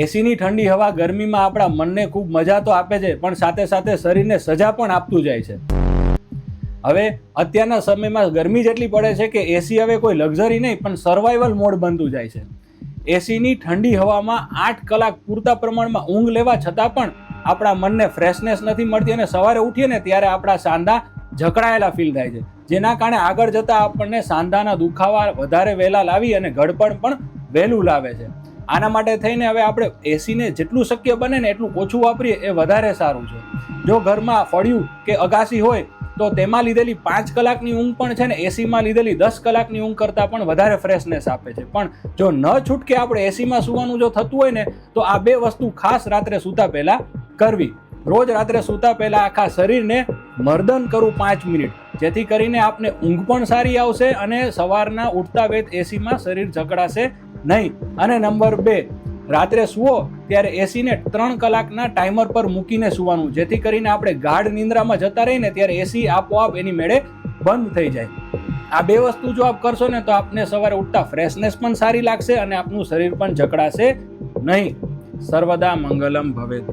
એસીની ઠંડી હવા ગરમીમાં આપણા મનને ખૂબ મજા તો આપે છે, પણ સાથે સાથે શરીરને સજા પણ આપતું જાય છે. હવે અત્યારના સમયમાં ગરમી જેટલી પડે છે કે એસી હવે કોઈ લક્ઝરી નહીં પણ સર્વાઈવલ મોડ બનતું જાય છે. એસીની ઠંડી હવામાં 8 કલાક પૂરતા પ્રમાણમાં ઊંઘ લેવા છતાં પણ આપણા મનને ફ્રેશનેસ નથી મળતી અને સવારે ઉઠીએ ને ત્યારે આપણા સાંધા જકડાયેલા ફીલ થાય છે, જેના કારણે આગળ જતાં આપણને સાંધાના દુખાવા વધારે વહેલા લાવી અને ગળપણ પણ વહેલું લાવે છે. આના માટે થઈને હવે આપણે એસીને જેટલું શક્ય બને ને એટલું ઓછું વાપરીએ એ વધારે સારું છે. જો ઘરમાં ફળિયું કે અગાસી હોય તો તેમાં લીધેલી 5 કલાકની ઊંઘ પણ છે ને એસીમાં લીધેલી 10 કલાકની ઊંઘ કરતાં પણ વધારે ફ્રેશનેસ આપે છે. પણ જો ન છૂટકે આપણે એસીમાં સૂવાનું જો થતું હોય ને તો આ 2 વસ્તુ ખાસ રાત્રે સૂતા પહેલાં કરવી. રોજ રાત્રે સૂતા પહેલાં આખા શરીરને મર્દન કરવું 5 મિનિટ, જેથી કરીને આપને ઊંઘ પણ સારી આવશે અને સવારના ઉઠતા વેત એસીમાં શરીર જકડાશે નહીં. અને નંબર 2, રાત્રે સૂવો ત્યારે એસીને 3 કલાકના ટાઈમર પર મૂકીને સૂવાનું, જેથી કરીને આપણે ગાઢ નિંદ્રામાં જતા રહીને ત્યારે એસી આપોઆપ એની મેળે બંધ થઈ જાય. આ 2 વસ્તુ જો આપ કરશો ને તો આપને સવારે ઉઠતા ફ્રેશનેસ પણ સારી લાગશે અને આપનું શરીર પણ જકડાશે નહીં. સર્વદા મંગલમ ભવેત.